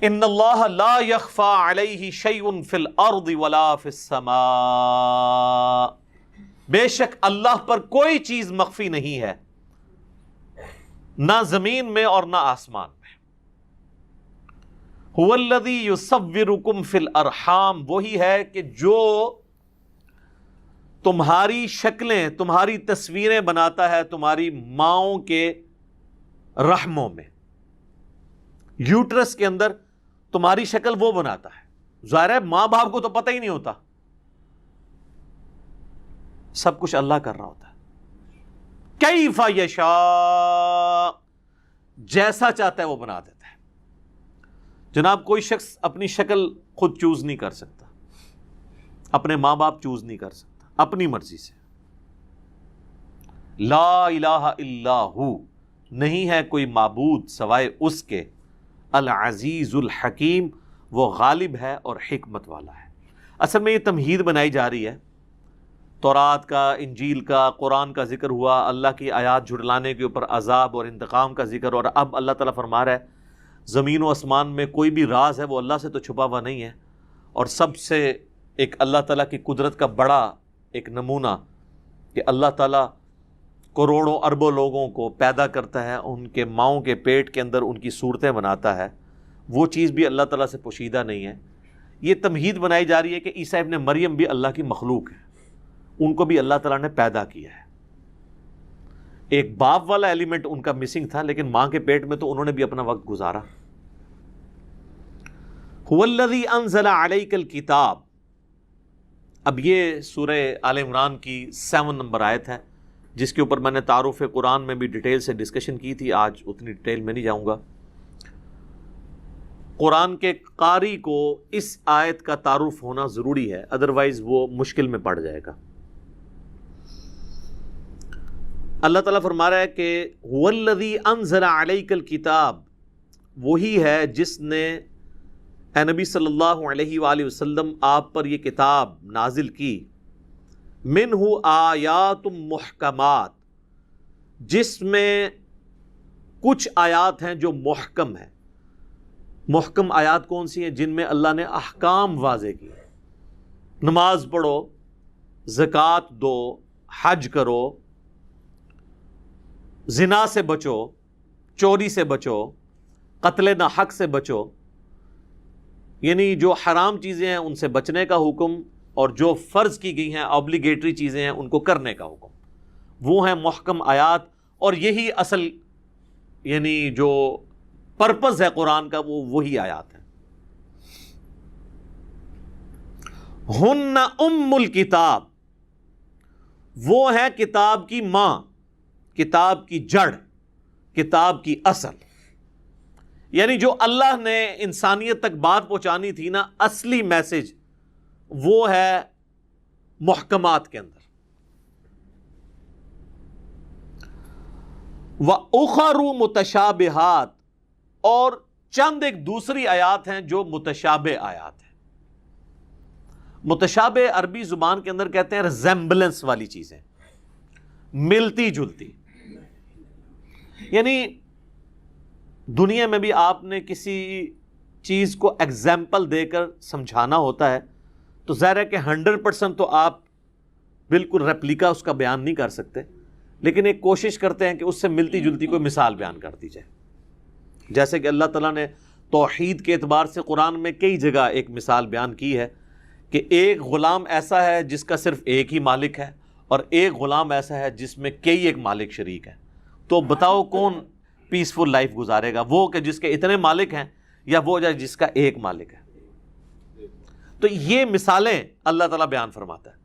ان اللہ لا یخفی علیہ شیء فی الارض ولا فی السماء، بے شک اللہ پر کوئی چیز مخفی نہیں ہے، نہ زمین میں اور نہ آسمان میں۔ هو الذی یصورکم فی الارحام، وہی ہے کہ جو تمہاری شکلیں، تمہاری تصویریں بناتا ہے تمہاری ماؤں کے رحموں میں، یوٹرس کے اندر تمہاری شکل وہ بناتا ہے۔ ظاہر ہے ماں باپ کو تو پتہ ہی نہیں ہوتا، سب کچھ اللہ کر رہا ہوتا ہے۔ کیف یشاء، جیسا چاہتا ہے وہ بنا دیتا ہے۔ جناب کوئی شخص اپنی شکل خود چوز نہیں کر سکتا، اپنے ماں باپ چوز نہیں کر سکتا اپنی مرضی سے۔ لا الہ الا ہو، نہیں ہے کوئی معبود سوائے اس کے، العزیز الحکیم، وہ غالب ہے اور حکمت والا ہے۔ اصل میں یہ تمہید بنائی جا رہی ہے، تورات کا، انجیل کا، قرآن کا ذکر ہوا، اللہ کی آیات جھٹلانے کے اوپر عذاب اور انتقام کا ذکر، اور اب اللہ تعالیٰ فرما رہا ہے زمین و آسمان میں کوئی بھی راز ہے وہ اللہ سے تو چھپا ہوا نہیں ہے۔ اور سب سے ایک اللہ تعالیٰ کی قدرت کا بڑا ایک نمونہ کہ اللہ تعالیٰ کروڑوں اربوں لوگوں کو پیدا کرتا ہے، ان کے ماؤں کے پیٹ کے اندر ان کی صورتیں بناتا ہے، وہ چیز بھی اللہ تعالیٰ سے پوشیدہ نہیں ہے۔ یہ تمہید بنائی جا رہی ہے کہ عیسیٰ ابن مریم بھی اللہ کی مخلوق ہے، ان کو بھی اللہ تعالیٰ نے پیدا کیا ہے۔ ایک باپ والا ایلیمنٹ ان کا مسنگ تھا، لیکن ماں کے پیٹ میں تو انہوں نے بھی اپنا وقت گزارا۔ هو الذی انزل علیک الکتاب، اب یہ سورہ آل عمران کی 7 نمبر آیت ہے، جس کے اوپر میں نے تعارف قرآن میں بھی ڈیٹیل سے ڈسکشن کی تھی، آج اتنی ڈیٹیل میں نہیں جاؤں گا۔ قرآن کے قاری کو اس آیت کا تعارف ہونا ضروری ہے، ادروائز وہ مشکل میں پڑ جائے گا۔ اللہ تعالیٰ فرما رہا ہے کہ هو الذی انزل علیک الکتاب، وہی ہے جس نے اے نبی صلی اللہ علیہ وآلہ وسلم آپ پر یہ کتاب نازل کی، منہ آیات محکمات، جس میں کچھ آیات ہیں جو محکم ہیں۔ محکم آیات کون سی ہیں؟ جن میں اللہ نے احکام واضح کیے، نماز پڑھو، زکوٰۃ دو، حج کرو، زنا سے بچو، چوری سے بچو، قتل ناحق سے بچو، یعنی جو حرام چیزیں ہیں ان سے بچنے کا حکم، اور جو فرض کی گئی ہیں آبلیگیٹری چیزیں ہیں ان کو کرنے کا حکم، وہ ہیں محکم آیات۔ اور یہی اصل یعنی جو پرپز ہے قرآن کا، وہ وہی آیات ہیں۔ ہن ام الکتاب، وہ ہے کتاب کی ماں، کتاب کی جڑ، کتاب کی اصل، یعنی جو اللہ نے انسانیت تک بات پہنچانی تھی نا، اصلی میسج وہ ہے محکمات کے اندر۔ وَأُخَرُ مُتَشَابِهَاتٍ، اور چند ایک دوسری آیات ہیں جو متشابہ آیات ہیں۔ متشابہ عربی زبان کے اندر کہتے ہیں ریزمبلنس والی چیزیں، ملتی جلتی، یعنی دنیا میں بھی آپ نے کسی چیز کو ایگزامپل دے کر سمجھانا ہوتا ہے تو ظاہر ہے کہ 100% تو آپ بالکل ریپلیکا اس کا بیان نہیں کر سکتے، لیکن ایک کوشش کرتے ہیں کہ اس سے ملتی جلتی کوئی مثال بیان کر دی جائے۔ جیسے کہ اللہ تعالیٰ نے توحید کے اعتبار سے قرآن میں کئی جگہ ایک مثال بیان کی ہے کہ ایک غلام ایسا ہے جس کا صرف ایک ہی مالک ہے، اور ایک غلام ایسا ہے جس میں کئی ایک مالک شریک ہیں۔ تو بتاؤ کون پیسفل لائف گزارے گا، وہ کہ جس کے اتنے مالک ہیں، یا وہ جس کا ایک مالک ہے؟ تو یہ مثالیں اللہ تعالیٰ بیان فرماتا ہے۔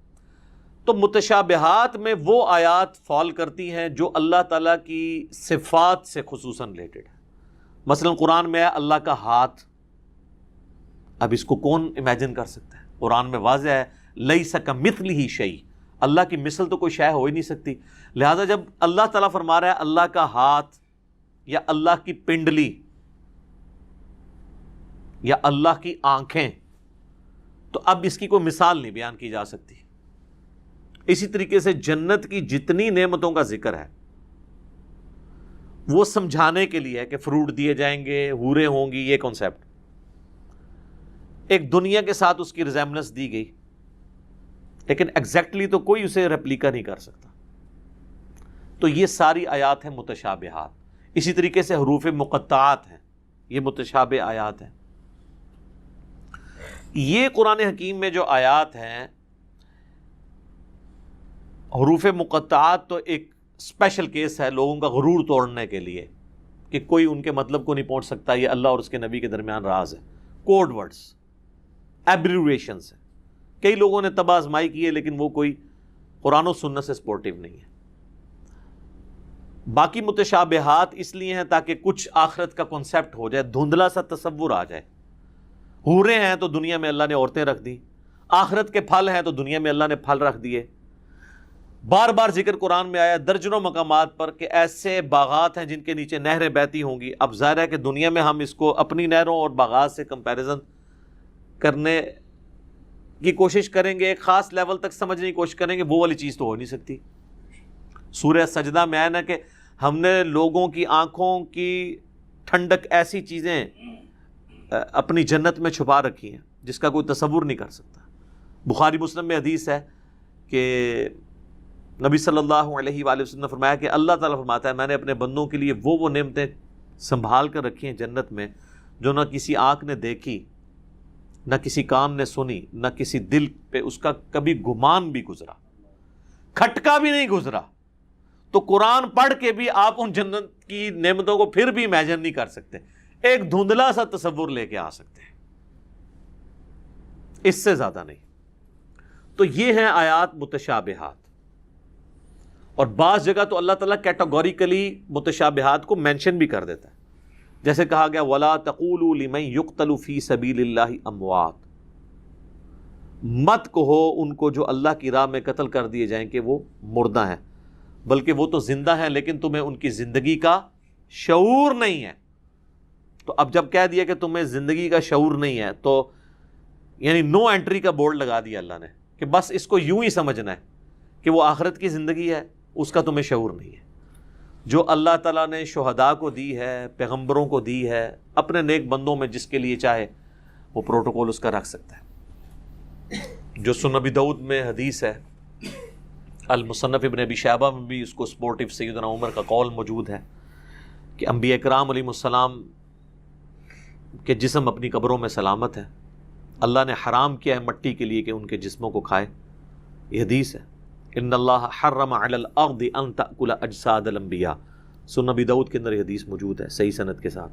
تو متشابہات میں وہ آیات فال کرتی ہیں جو اللہ تعالیٰ کی صفات سے خصوصاً ریلیٹڈ ہے۔ مثلا قرآن میں ہے اللہ کا ہاتھ، اب اس کو کون امیجن کر سکتا ہے؟ قرآن میں واضح ہے لیس کمثلہ شیء، اللہ کی مثل تو کوئی شے ہو ہی نہیں سکتی۔ لہذا جب اللہ تعالیٰ فرما رہا ہے اللہ کا ہاتھ، یا اللہ کی پنڈلی، یا اللہ کی آنکھیں، تو اب اس کی کوئی مثال نہیں بیان کی جا سکتی۔ اسی طریقے سے جنت کی جتنی نعمتوں کا ذکر ہے وہ سمجھانے کے لیے ہے کہ فروٹ دیے جائیں گے، حوریں ہوں گی، یہ کانسیپٹ، ایک دنیا کے ساتھ اس کی ریزیمبلنس دی گئی، لیکن ایگزیکٹلی تو کوئی اسے ریپلیکا نہیں کر سکتا. تو یہ ساری آیات ہیں متشابہات. اسی طریقے سے حروف مقطعات ہیں، یہ متشابہ آیات ہیں. یہ قرآن حکیم میں جو آیات ہیں حروف مقطعات تو ایک اسپیشل کیس ہے لوگوں کا غرور توڑنے کے لیے کہ کوئی ان کے مطلب کو نہیں پہنچ سکتا، یہ اللہ اور اس کے نبی کے درمیان راز ہے. کوڈ ورڈز، ایبریویشنز ہیں. کئی لوگوں نے تباہ آزمائی کی ہے لیکن وہ کوئی قرآن و سنت سے سپورٹیو نہیں ہے. باقی متشابہات اس لیے ہیں تاکہ کچھ آخرت کا کنسیپٹ ہو جائے، دھندلا سا تصور آ جائے. حوریں ہیں تو دنیا میں اللہ نے عورتیں رکھ دی، آخرت کے پھل ہیں تو دنیا میں اللہ نے پھل رکھ دیے. بار بار ذکر قرآن میں آیا درجنوں مقامات پر کہ ایسے باغات ہیں جن کے نیچے نہریں بہتی ہوں گی. اب ظاہر ہے کہ دنیا میں ہم اس کو اپنی نہروں اور باغات سے کمپیریزن کرنے کی کوشش کریں گے، ایک خاص لیول تک سمجھنے کی کوشش کریں گے، وہ والی چیز تو ہو نہیں سکتی. سورہ سجدہ میں آیا نا کہ ہم نے لوگوں کی آنکھوں کی ٹھنڈک ایسی چیزیں اپنی جنت میں چھپا رکھی ہیں جس کا کوئی تصور نہیں کر سکتا. بخاری مسلم میں حدیث ہے کہ نبی صلی اللہ علیہ وآلہ وسلم نے فرمایا کہ اللہ تعالیٰ فرماتا ہے میں نے اپنے بندوں کے لیے وہ نعمتیں سنبھال کر رکھی ہیں جنت میں جو نہ کسی آنکھ نے دیکھی، نہ کسی کان نے سنی، نہ کسی دل پہ اس کا کبھی گمان بھی گزرا، کھٹکا بھی نہیں گزرا. تو قرآن پڑھ کے بھی آپ ان جنت کی نعمتوں کو پھر بھی امیجن نہیں کر سکتے، ایک دھندلا سا تصور لے کے آ سکتے ہیں، اس سے زیادہ نہیں. تو یہ ہیں آیات متشابہات. اور بعض جگہ تو اللہ تعالیٰ کیٹاگوریکلی متشابہات کو مینشن بھی کر دیتا ہے، جیسے کہا گیا وَلَا تَقُولُوا لِمَن يُقْتَلُ فِي سَبِيلِ اللَّهِ أَمْوَاتٌ، مت کہو ان کو جو اللہ کی راہ میں قتل کر دیے جائیں کہ وہ مردہ ہیں، بلکہ وہ تو زندہ ہیں لیکن تمہیں ان کی زندگی کا شعور نہیں ہے. تو اب جب کہہ دیا کہ تمہیں زندگی کا شعور نہیں ہے تو یعنی نو انٹری کا بورڈ لگا دیا اللہ نے کہ بس اس کو یوں ہی سمجھنا ہے کہ وہ آخرت کی زندگی ہے، اس کا تمہیں شعور نہیں ہے. جو اللہ تعالیٰ نے شہداء کو دی ہے، پیغمبروں کو دی ہے، اپنے نیک بندوں میں جس کے لیے چاہے وہ پروٹوکول اس کا رکھ سکتا ہے. جو سنن ابی داؤد میں حدیث ہے، المصنف ابن ابی شیبہ میں بھی اس کو سپورٹیو سیدنا عمر کا قول موجود ہے کہ انبیاء کرام علیہ السلام کے جسم اپنی قبروں میں سلامت ہیں، اللہ نے حرام کیا ہے مٹی کے لیے کہ ان کے جسموں کو کھائے. یہ حدیث ہے ان اللہ حرم علی الارض ان تأکل اجساد الانبیاء، سنن ابی داؤد کے اندر یہ حدیث موجود ہے صحیح سند کے ساتھ.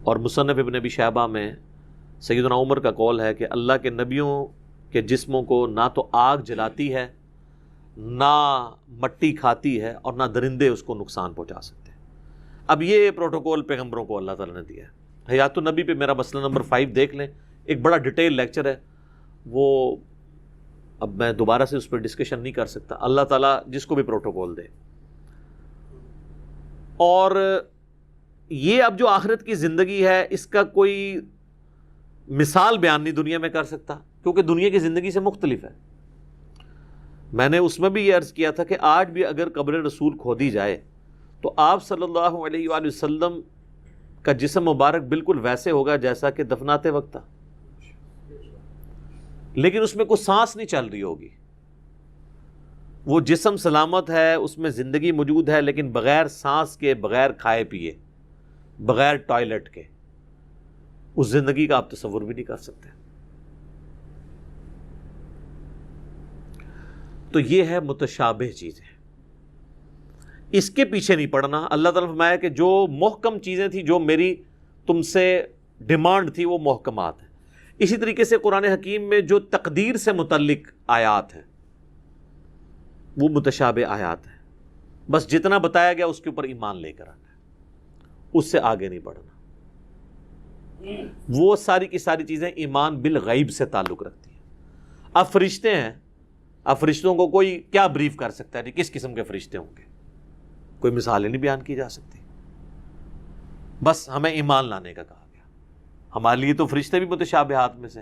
اور مصنف ابن ابی شیبہ میں سیدنا عمر کا قول ہے کہ اللہ کے نبیوں کے جسموں کو نہ تو آگ جلاتی ہے، نہ مٹی کھاتی ہے، اور نہ درندے اس کو نقصان پہنچا سکتے. اب یہ پروٹوکول پیغمبروں کو اللہ تعالیٰ نے دیا ہے. حیات النبی پہ میرا مسئلہ نمبر 5 دیکھ لیں، ایک بڑا ڈیٹیل لیکچر ہے، وہ اب میں دوبارہ سے اس پہ ڈسکشن نہیں کر سکتا. اللہ تعالیٰ جس کو بھی پروٹوکول دے. اور یہ اب جو آخرت کی زندگی ہے اس کا کوئی مثال بیان نہیں دنیا میں کر سکتا، کیونکہ دنیا کی زندگی سے مختلف ہے. میں نے اس میں بھی یہ عرض کیا تھا کہ آج بھی اگر قبر رسول کھودی جائے تو آپ صلی اللہ علیہ وآلہ وسلم کا جسم مبارک بالکل ویسے ہوگا جیسا کہ دفناتے وقت تھا، لیکن اس میں کوئی سانس نہیں چل رہی ہوگی. وہ جسم سلامت ہے، اس میں زندگی موجود ہے، لیکن بغیر سانس کے، بغیر کھائے پیے، بغیر ٹوائلٹ کے اس زندگی کا آپ تصور بھی نہیں کر سکتے. تو یہ ہے متشابہ چیزیں، اس کے پیچھے نہیں پڑنا. اللہ تعالیٰ نے فرمایا کہ جو محکم چیزیں تھیں جو میری تم سے ڈیمانڈ تھی وہ محکمات ہیں. اسی طریقے سے قرآن حکیم میں جو تقدیر سے متعلق آیات ہیں وہ متشابہ آیات ہیں. بس جتنا بتایا گیا اس کے اوپر ایمان لے کر آنا ہے، اس سے آگے نہیں بڑھنا. وہ ساری کی ساری چیزیں ایمان بالغیب سے تعلق رکھتی ہیں. اب فرشتے ہیں، اب فرشتوں کو کوئی کیا بریف کر سکتا ہے کہ کس قسم کے فرشتے ہوں گے؟ کوئی مثالیں نہیں بیان کی جا سکتی. بس ہمیں ایمان لانے کا کہا گیا. ہمارے لیے تو فرشتے بھی متشابہات میں سے.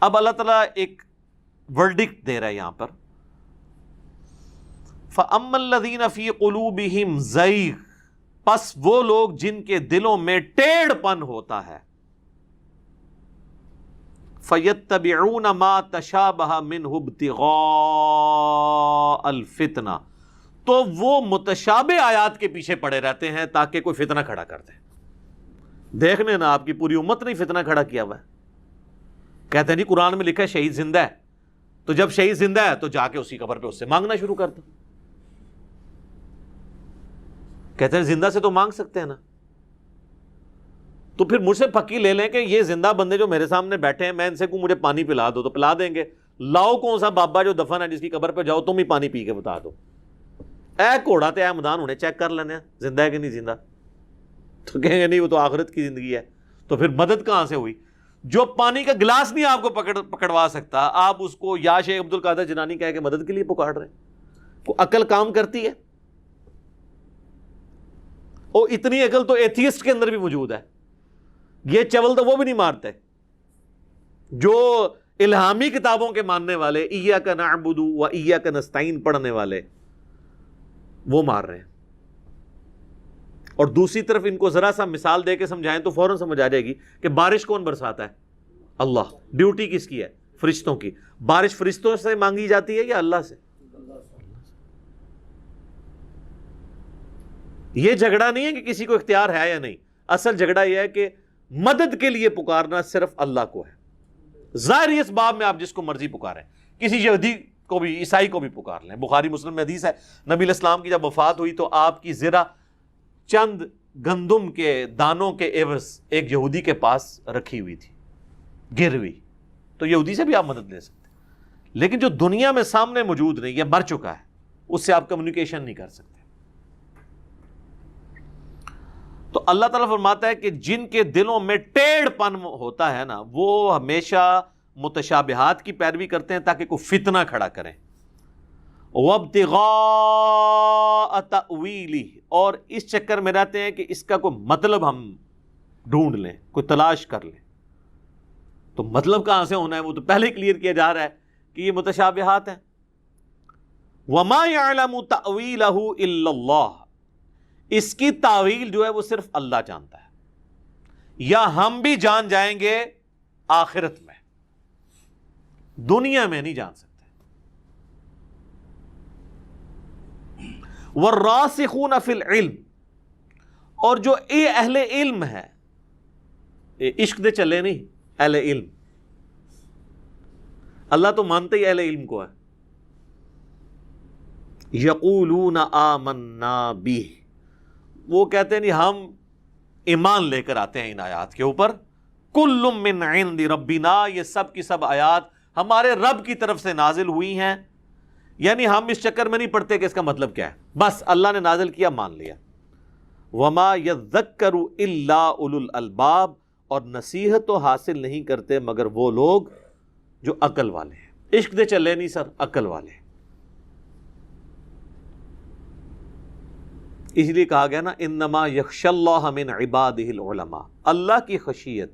اب اللہ تعالیٰ ایک ورڈکٹ دے رہا ہے یہاں پر، فَأَمَّا الَّذِينَ فِي قُلُوبِهِمْ زَيْغٌ، پس وہ لوگ جن کے دلوں میں ٹیڑھ پن ہوتا ہے، فَيَتَّبِعُونَ مَا تَشَابَهَ مِنْهُ ابْتِغَاءَ الْفِتْنَةِ، تو وہ متشابہ آیات کے پیچھے پڑے رہتے ہیں تاکہ کوئی فتنہ کھڑا کر دے۔ دیکھ لینا آپ کی پوری امت نے فتنہ کھڑا کیا ہوا ہے۔ کہتے ہیں جی قرآن میں لکھا ہے شہید زندہ ہے، تو جب شہید زندہ ہے تو جا کے اسی قبر پہ اس سے مانگنا شروع کر دو۔ کہتے ہیں زندہ سے تو مانگ سکتے ہیں نا، تو پھر مجھ سے پکی لے لیں کہ یہ زندہ بندے جو میرے سامنے بیٹھے ہیں، میں ان سے کہوں مجھے پانی پلا دو تو پلا دیں گے۔ لاؤ کون سا بابا جو دفن ہے جس کی قبر پہ جاؤ تم ہی پانی پی کے بتا دو، اے گھوڑا تے اے مدان ہونے چیک کر لینے زندہ ہے کہ نہیں زندہ، تو کہیں گے نہیں وہ تو آخرت کی زندگی ہے۔ تو پھر مدد کہاں سے ہوئی؟ جو پانی کا گلاس نہیں آپ کو پکڑوا سکتا، آپ اس کو یا شیخ عبد القادر جنانی کہہ کے مدد کے لیے پکار رہے ہیں۔ کو عقل کام کرتی ہے؟ اور اتنی عقل تو ایتھیسٹ کے اندر بھی موجود ہے، یہ چول تو وہ بھی نہیں مارتے جو الہامی کتابوں کے ماننے والے ایاک نعبد و ایاک نستعین پڑھنے والے وہ مار رہے ہیں۔ اور دوسری طرف ان کو ذرا سا مثال دے کے سمجھائیں تو فوراً سمجھ آ جائے گی کہ بارش کون برساتا ہے؟ اللہ۔ ڈیوٹی کس کی ہے؟ فرشتوں کی۔ بارش فرشتوں سے مانگی جاتی ہے یا اللہ سے؟ یہ جھگڑا نہیں ہے کہ کسی کو اختیار ہے یا نہیں، اصل جھگڑا یہ ہے کہ مدد کے لیے پکارنا صرف اللہ کو ہے۔ ظاہر اس باب میں آپ جس کو مرضی پکاریں، کسی یہودی کو بھی، عیسائی کو بھی پکار لیں۔ بخاری مسلم میں حدیث ہے، نبی علیہ السلام کی جب وفات ہوئی تو آپ کی زرہ چند گندم کے دانوں کے عوض ایک یہودی کے پاس رکھی ہوئی تھی، گر ہوئی، تو یہودی سے بھی آپ مدد لے سکتے، لیکن جو دنیا میں سامنے موجود نہیں، یہ مر چکا ہے، اس سے آپ کمیونیکیشن نہیں کر سکتے۔ تو اللہ تعالیٰ فرماتا ہے کہ جن کے دلوں میں ٹیڑھ پن ہوتا ہے نا، وہ ہمیشہ متشابہات کی پیروی کرتے ہیں تاکہ کوئی فتنہ کھڑا کریں۔ وَابْتِغَاءَ تَأْوِيلِهِ، اور اس چکر میں رہتے ہیں کہ اس کا کوئی مطلب ہم ڈھونڈ لیں، کوئی تلاش کر لیں۔ تو مطلب کہاں سے ہونا ہے؟ وہ تو پہلے کلیئر کیا جا رہا ہے کہ یہ متشابہات ہیں۔ وَمَا يَعْلَمُ تَأْوِيلَهُ إِلَّا اللَّهُ، اس کی تعویل جو ہے وہ صرف اللہ جانتا ہے، یا ہم بھی جان جائیں گے آخرت میں، دنیا میں نہیں جان سکتے۔ وَالرَّاسِخُونَ فِي الْعِلْمِ، اور جو اہل علم ہے، عشق دے چلے نہیں، اہل علم، اللہ تو مانتے ہی اہل علم کو ہے۔ یقولون آمنا بہ، وہ کہتے ہیں نہیں ہم ایمان لے کر آتے ہیں ان آیات کے اوپر۔ کل من عند ربنا، یہ سب کی سب آیات ہمارے رب کی طرف سے نازل ہوئی ہیں، یعنی ہم اس چکر میں نہیں پڑھتے کہ اس کا مطلب کیا ہے، بس اللہ نے نازل کیا مان لیا۔ وما یذکر الا اولو الالباب، اور نصیحت تو حاصل نہیں کرتے مگر وہ لوگ جو عقل والے ہیں۔ عشق دے چلے نہیں سر، عقل والے۔ اس لیے کہا گیا نا انما یخشی اللہ من عبادہ العلماء، اللہ کی خشیت،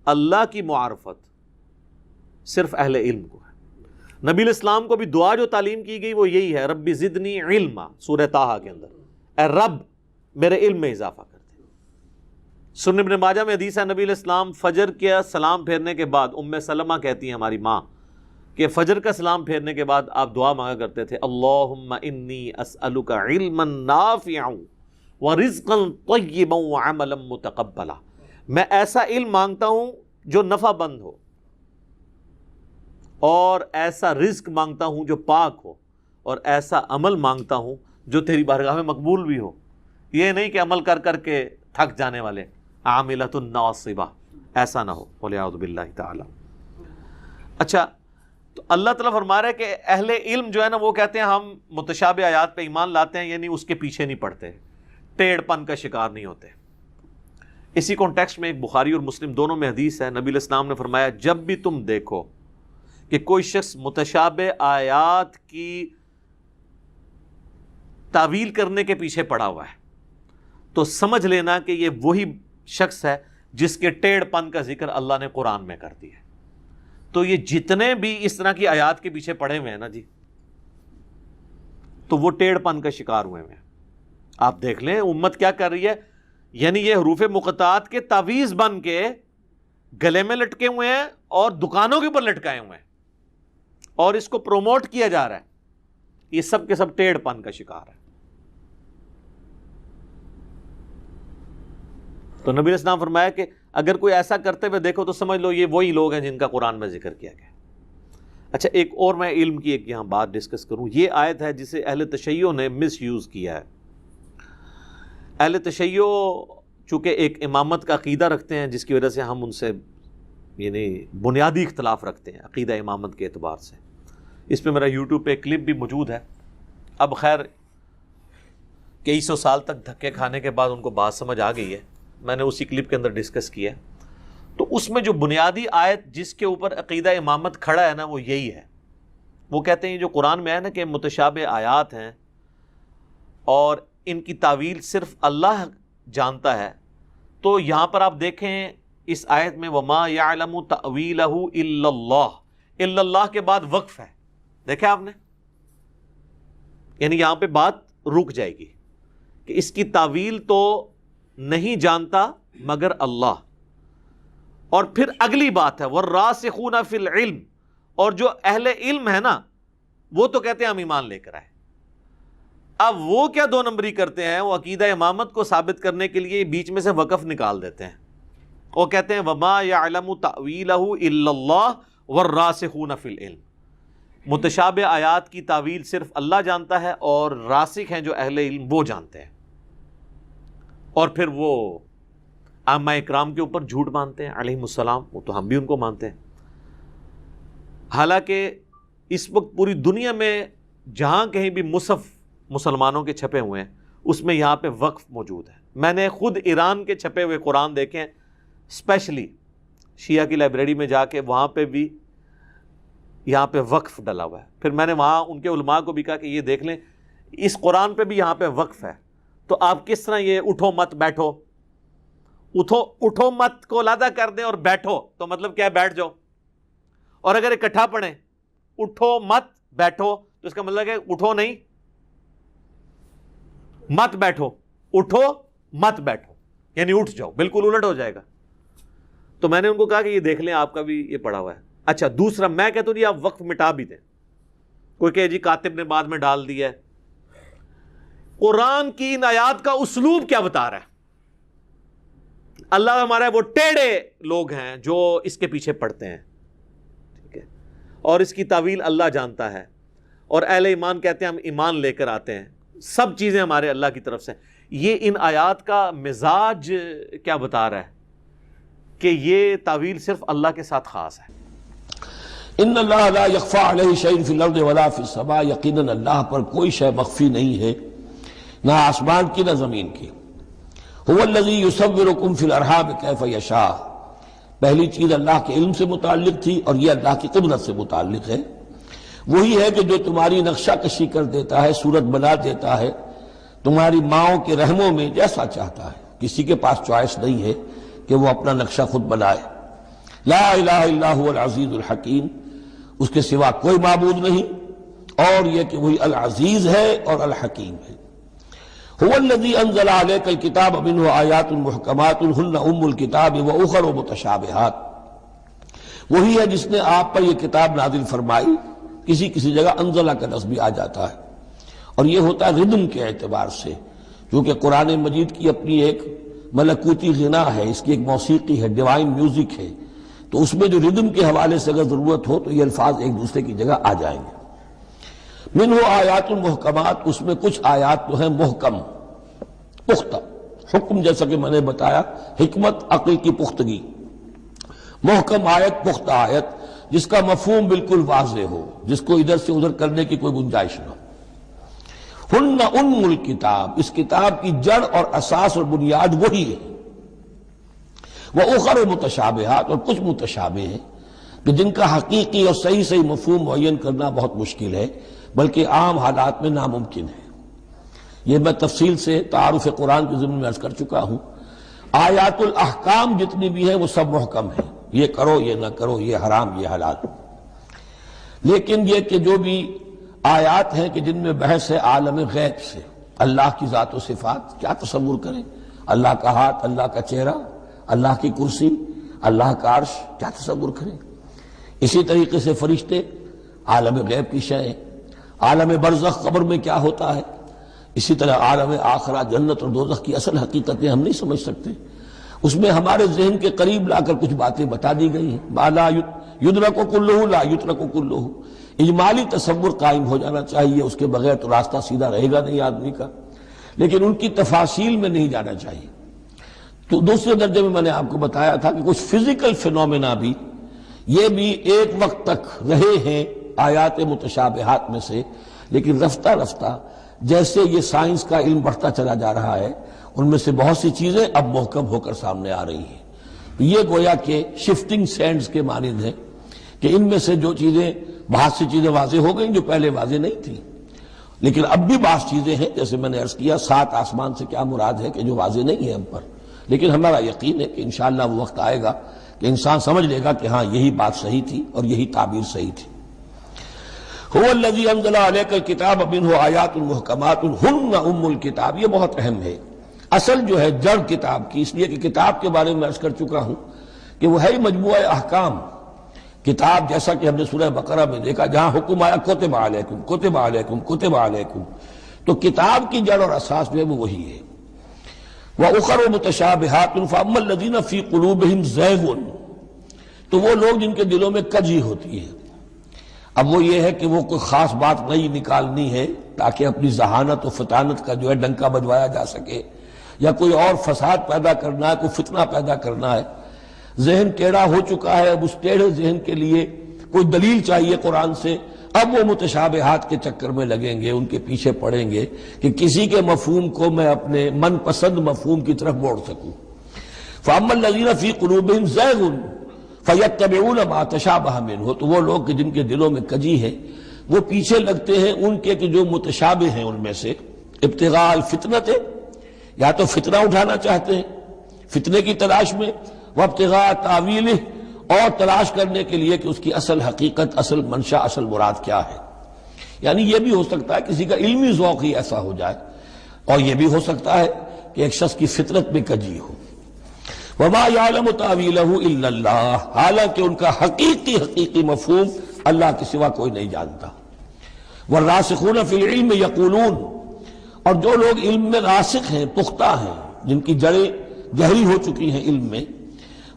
اللہ کی معرفت صرف اہل علم کو ہے۔ نبی علیہ السلام کو بھی دعا جو تعلیم کی گئی وہ یہی ہے، رب زدنی علما، سورہ طٰہٰ کے اندر، اے رب میرے علم میں اضافہ کر دے۔ سنن ابن ماجہ میں حدیث ہے، نبی علیہ السلام فجر کے سلام پھیرنے کے بعد، ام سلمہ کہتی ہیں ہماری ماں کہ فجر کا سلام پھیرنے کے بعد آپ دعا مانگا کرتے تھے، اللہم انی اسألک علما نافعا ورزقا طیبا وعملا متقبلا، میں ایسا علم مانگتا ہوں جو نفع بند ہو، اور ایسا رزق مانگتا ہوں جو پاک ہو، اور ایسا عمل مانگتا ہوں جو تیری بارگاہ میں مقبول بھی ہو۔ یہ نہیں کہ عمل کر کر کے تھک جانے والے، عاملۃ ناصبہ، ایسا نہ ہو، والعیاذ باللہ تعالی۔ اچھا، تو اللہ تعالیٰ فرما رہا ہے کہ اہل علم جو ہے نا وہ کہتے ہیں ہم متشابہ آیات پہ ایمان لاتے ہیں، یعنی اس کے پیچھے نہیں پڑتے، ٹیڑھ پن کا شکار نہیں ہوتے۔ اسی کانٹیکسٹ میں ایک بخاری اور مسلم دونوں میں حدیث ہے، نبی علیہ السلام نے فرمایا جب بھی تم دیکھو کہ کوئی شخص متشابہ آیات کی تعویل کرنے کے پیچھے پڑا ہوا ہے تو سمجھ لینا کہ یہ وہی شخص ہے جس کے ٹیڑھ پن کا ذکر اللہ نے قرآن میں کر دیا ہے۔ تو یہ جتنے بھی اس طرح کی آیات کے پیچھے پڑے ہوئے ہیں نا جی، تو وہ ٹیڑھ پن کا شکار ہوئے ہیں۔ آپ دیکھ لیں امت کیا کر رہی ہے، یعنی یہ حروف مقطعات کے تعویذ بن کے گلے میں لٹکے ہوئے ہیں اور دکانوں کے اوپر لٹکائے ہوئے ہیں اور اس کو پروموٹ کیا جا رہا ہے، یہ سب کے سب ٹیڑھ پن کا شکار ہے۔ تو نبی علیہ السلام فرمایا کہ اگر کوئی ایسا کرتے ہوئے دیکھو تو سمجھ لو یہ وہی لوگ ہیں جن کا قرآن میں ذکر کیا گیا۔ اچھا، ایک اور میں علم کی ایک یہاں بات ڈسکس کروں۔ یہ آیت ہے جسے اہل تشیع نے مس یوز کیا ہے۔ اہل تشیع چونکہ ایک امامت کا عقیدہ رکھتے ہیں، جس کی وجہ سے ہم ان سے یعنی بنیادی اختلاف رکھتے ہیں عقیدہ امامت کے اعتبار سے۔ اس پہ میرا یوٹیوب پہ کلپ بھی موجود ہے۔ اب خیر کئی سو سال تک دھکے کھانے کے بعد ان کو بات سمجھ آ گئی ہے، میں نے اسی کلپ کے اندر ڈسکس کیا ہے۔ تو اس میں جو بنیادی آیت جس کے اوپر عقیدہ امامت کھڑا ہے نا، وہ یہی ہے۔ وہ کہتے ہیں جو قرآن میں ہے نا کہ متشابہ آیات ہیں اور ان کی تعویل صرف اللہ جانتا ہے، تو یہاں پر آپ دیکھیں اس آیت میں وَمَا يَعْلَمُ تَأْوِيلَهُ إِلَّا اللَّهُ، الا اللہ کے بعد وقف ہے، دیکھیں آپ نے، یعنی یہاں پہ بات رک جائے گی کہ اس کی تعویل تو نہیں جانتا مگر اللہ۔ اور پھر اگلی بات ہے وَالرَّاسِخُونَ فِي الْعِلْمِ، اور جو اہل علم ہے نا وہ تو کہتے ہیں ہم ایمان لے کر آئے۔ اب وہ کیا دو نمبری کرتے ہیں، وہ عقیدہ امامت کو ثابت کرنے کے لیے بیچ میں سے وقف نکال دیتے ہیں، وہ کہتے ہیں وَمَا يَعْلَمُ تَأْوِيلَهُ إِلَّا اللَّهُ وَالرَّاسِخُونَ فِي الْعِلْمِ، متشابہ آیات کی تعویل صرف اللہ جانتا ہے اور راسخ ہیں جو اہل علم وہ جانتے ہیں۔ اور پھر وہ ائمہ اکرام کے اوپر جھوٹ مانتے ہیں علیہم السلام، وہ تو ہم بھی ان کو مانتے ہیں۔ حالانکہ اس وقت پوری دنیا میں جہاں کہیں بھی مصحف مسلمانوں کے چھپے ہوئے ہیں اس میں یہاں پہ وقف موجود ہے۔ میں نے خود ایران کے چھپے ہوئے قرآن دیکھے ہیں، اسپیشلی شیعہ کی لائبریری میں جا کے، وہاں پہ بھی یہاں پہ وقف ڈلا ہوا ہے۔ پھر میں نے وہاں ان کے علماء کو بھی کہا کہ یہ دیکھ لیں اس قرآن پہ بھی یہاں پہ وقف ہے، تو آپ کس طرح یہ اٹھو مت بیٹھو، اٹھو مت کو علیحدہ کر دیں اور بیٹھو تو مطلب کیا ہے، بیٹھ جاؤ، اور اگر اکٹھا پڑھیں اٹھو مت بیٹھو تو اس کا مطلب ہے اٹھو نہیں مت بیٹھو، اٹھو مت بیٹھو یعنی اٹھ جاؤ، بالکل الٹ ہو جائے گا۔ تو میں نے ان کو کہا کہ یہ دیکھ لیں آپ کا بھی یہ پڑا ہوا ہے۔ اچھا دوسرا میں کہتا ہوں جی آپ وقف مٹا بھی دیں، کوئی کہ جی کاتب نے بعد میں ڈال دیا ہے، قرآن کی ان آیات کا اسلوب کیا بتا رہا ہے؟ اللہ ہمارا وہ ٹیڑھے لوگ ہیں جو اس کے پیچھے پڑتے ہیں، ٹھیک ہے، اور اس کی تعویل اللہ جانتا ہے، اور اہل ایمان کہتے ہیں ہم ایمان لے کر آتے ہیں، سب چیزیں ہمارے اللہ کی طرف سے۔ یہ ان آیات کا مزاج کیا بتا رہا ہے کہ یہ تعویل صرف اللہ کے ساتھ خاص ہے۔ ان اللہ لا یخفی علیہ شیء فی الارض ولا فی السماء، یقیناً اللہ پر کوئی شے مخفی نہیں ہے، نہ آسمان کی نہ زمین کی۔ هو الذی یصورکم فی الارحام کیف یشاء، پہلی چیز اللہ کے علم سے متعلق تھی اور یہ اللہ کی قدرت سے متعلق ہے۔ وہی ہے کہ جو تمہاری نقشہ کشی کر دیتا ہے، صورت بنا دیتا ہے تمہاری ماؤں کے رحموں میں جیسا چاہتا ہے، کسی کے پاس چوائس نہیں ہے کہ وہ اپنا نقشہ خود بنائے۔ لا الہ الا هو العزیز الحکیم، اس کے سوا کوئی معبود نہیں، اور یہ کہ وہی العزیز ہے اور الحکیم ہے۔ هو الذی انزل علیک الکتاب منہ آیات محکمات ہن ام الکتاب واخر متشابہات، وہی ہے جس نے آپ پر یہ کتاب نازل فرمائی، کسی کسی جگہ انزلہ کا لفظ بھی آ جاتا ہے، اور یہ ہوتا ہے ردم کے اعتبار سے، کیونکہ قرآن مجید کی اپنی ایک ملکوتی غنا ہے، اس کی ایک موسیقی ہے، ڈیوائن میوزک ہے، تو اس میں جو ردم کے حوالے سے اگر ضرورت ہو تو یہ الفاظ ایک دوسرے کی جگہ آ جائیں گے۔ منہ آیات المحکمات، اس میں کچھ آیات تو ہیں محکم، پختہ، حکم جیسا کہ میں نے بتایا حکمت عقل کی پختگی، محکم آیت پختہ آیت جس کا مفہوم بالکل واضح ہو، جس کو ادھر سے ادھر کرنے کی کوئی گنجائش نہ ہو۔ ہن ام الکتاب، اس کتاب کی جڑ اور اساس اور بنیاد وہی ہے۔ وَأُخَرُ متشابہات، اور کچھ متشابہ ہیں کہ جن کا حقیقی اور صحیح مفہوم معین کرنا بہت مشکل ہے، بلکہ عام حالات میں ناممکن ہے۔ یہ میں تفصیل سے تعارف قرآن کے ضمن میں عرض کر چکا ہوں۔ آیات الاحکام جتنی بھی ہیں وہ سب محکم ہیں، یہ کرو یہ نہ کرو، یہ حرام یہ حلال۔ لیکن یہ کہ جو بھی آیات ہیں کہ جن میں بحث ہے عالم غیب سے، اللہ کی ذات و صفات، کیا تصور کریں، اللہ کا ہاتھ، اللہ کا چہرہ، اللہ کی کرسی، اللہ کا عرش، کیا تصور کریں؟ اسی طریقے سے فرشتے، عالم غیب کی شے، عالم برزخ قبر میں کیا ہوتا ہے، اسی طرح عالم آخرہ جنت اور دوزخ کی اصل حقیقتیں ہم نہیں سمجھ سکتے، اس میں ہمارے ذہن کے قریب لا کر کچھ باتیں بتا دی گئی ہیں۔ ما لا یدرک کلہ لا یترک کلہ، اجمالی تصور قائم ہو جانا چاہیے، اس کے بغیر تو راستہ سیدھا رہے گا نہیں آدمی کا، لیکن ان کی تفاصیل میں نہیں جانا چاہیے۔ تو دوسرے درجے میں میں نے آپ کو بتایا تھا کہ کچھ فزیکل فینومینا بھی، یہ بھی ایک وقت تک رہے ہیں آیات متشابہات میں سے، لیکن رفتہ رفتہ جیسے یہ سائنس کا علم بڑھتا چلا جا رہا ہے، ان میں سے بہت سی چیزیں اب محکم ہو کر سامنے آ رہی ہیں۔ تو یہ گویا کہ شفٹنگ سینڈز کے مانند ہے کہ ان میں سے جو چیزیں، بہت سی چیزیں واضح ہو گئیں جو پہلے واضح نہیں تھیں، لیکن اب بھی بعض چیزیں ہیں، جیسے میں نے عرض کیا 7 آسمان سے کیا مراد ہے کہ جو واضح نہیں ہے ہم پر، لیکن ہمارا یقین ہے کہ انشاءاللہ وہ وقت آئے گا کہ انسان سمجھ لے گا کہ ہاں یہی بات صحیح تھی اور یہی تعبیر صحیح تھی۔ هو الذی انزل علیک الکتاب منہ آیات محکمات ہن ام الکتاب، یہ بہت اہم ہے، اصل جو ہے جڑ کتاب کی، اس لیے کہ کتاب کے بارے میں عرض کر چکا ہوں کہ وہ ہے مجموعہ احکام۔ کتاب جیسا کہ ہم نے سورہ بقرہ میں دیکھا جہاں حکم آیا کتب علیکم کتب علیکم کتب علیکم، تو کتاب کی جڑ اور اساس جو ہے وہ وہی ہے۔ وَأُخَرُ مُتَشَابِهَاتٌ فَأَمَّا الَّذِينَ فِي قُلُوبِهِمْ زَيْغٌ، تو وہ لوگ جن کے دلوں میں کجی ہوتی ہے، اب وہ یہ ہے کہ وہ کوئی خاص بات نئی نکالنی ہے تاکہ اپنی ذہانت و فطانت کا جو ہے ڈنکا بجوایا جا سکے، یا کوئی اور فساد پیدا کرنا ہے، کوئی فتنہ پیدا کرنا ہے، ذہن ٹیڑھا ہو چکا ہے، اب اس ٹیڑھے ذہن کے لیے کوئی دلیل چاہیے قرآن سے، اب وہ متشابہات کے چکر میں لگیں گے، ان کے پیچھے پڑیں گے کہ کسی کے مفہوم کو میں اپنے من پسند مفہوم کی طرف موڑ سکوں۔ فَأَمَّا الَّذِينَ فِي قُلُوبِهِمْ زَيْغٌ فَيَتَّبِعُونَ مَا تَشَابَهَ مِنْهُ، تو وہ لوگ کہ جن کے دلوں میں کجی ہے وہ پیچھے لگتے ہیں ان کے کہ جو متشابہ ہیں ان میں سے، ابتغاء الفتنۃ، یا تو فتنہ اٹھانا چاہتے ہیں فتنے کی تلاش میں، وابتغاء تاویلہ، اور تلاش کرنے کے لیے کہ اس کی اصل حقیقت، اصل منشا، اصل مراد کیا ہے۔ یعنی یہ بھی ہو سکتا ہے کسی کا علمی ذوق ہی ایسا ہو جائے، اور یہ بھی ہو سکتا ہے کہ ایک شخص کی فطرت میں کجی ہو۔ وما يعلم تاویلہ الا اللہ، حالانکہ ان کا حقیقی مفہوم اللہ کے سوا کوئی نہیں جانتا۔ والراسخون فی العلم یقولون، اور جو لوگ علم میں راسخ ہیں، پختہ ہیں، جن کی جڑیں گہری ہو چکی ہیں علم میں،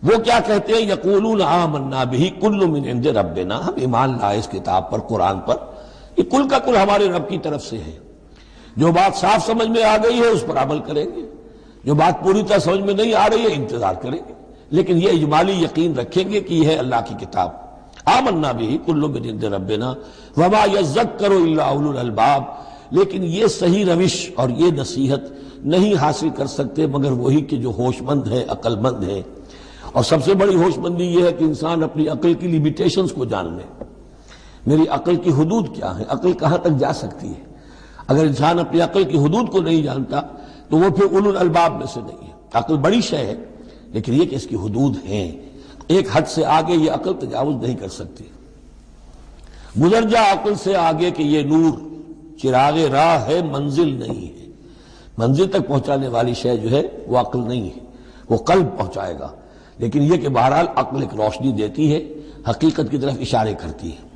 وہ کیا کہتے ہیں؟ یقولون آمنا بہ کل من عند ربنا، ہم ایمان لائے اس کتاب پر، قرآن پر، یہ کل کا کل ہمارے رب کی طرف سے ہے۔ جو بات صاف سمجھ میں آ گئی ہے اس پر عمل کریں گے، جو بات پوری طرح سمجھ میں نہیں آ رہی ہے انتظار کریں گے، لیکن یہ اجمالی یقین رکھیں گے کہ یہ ہے اللہ کی کتاب۔ آمنا بہ کل من عند ربنا وما یذکر الا اولو الالباب، لیکن یہ صحیح روش اور یہ نصیحت نہیں حاصل کر سکتے مگر وہی کہ جو ہوش مند ہے، عقل مند ہے۔ اور سب سے بڑی ہوش مندی یہ ہے کہ انسان اپنی عقل کی لیمیٹیشنز کو جان لے، میری عقل کی حدود کیا ہے، عقل کہاں تک جا سکتی ہے۔ اگر انسان اپنی عقل کی حدود کو نہیں جانتا تو وہ پھر اولو الالباب میں سے نہیں ہے۔ عقل بڑی شے ہے لیکن یہ کہ اس کی حدود ہیں، ایک حد سے آگے یہ عقل تجاوز نہیں کر سکتی۔ گزر جا عقل سے آگے کہ یہ نور چراغ راہ ہے، منزل نہیں ہے۔ منزل تک پہنچانے والی شے جو ہے وہ عقل نہیں ہے، وہ قلب پہنچائے گا، لیکن یہ کہ بہرحال عقل ایک روشنی دیتی ہے، حقیقت کی طرف اشارے کرتی ہے۔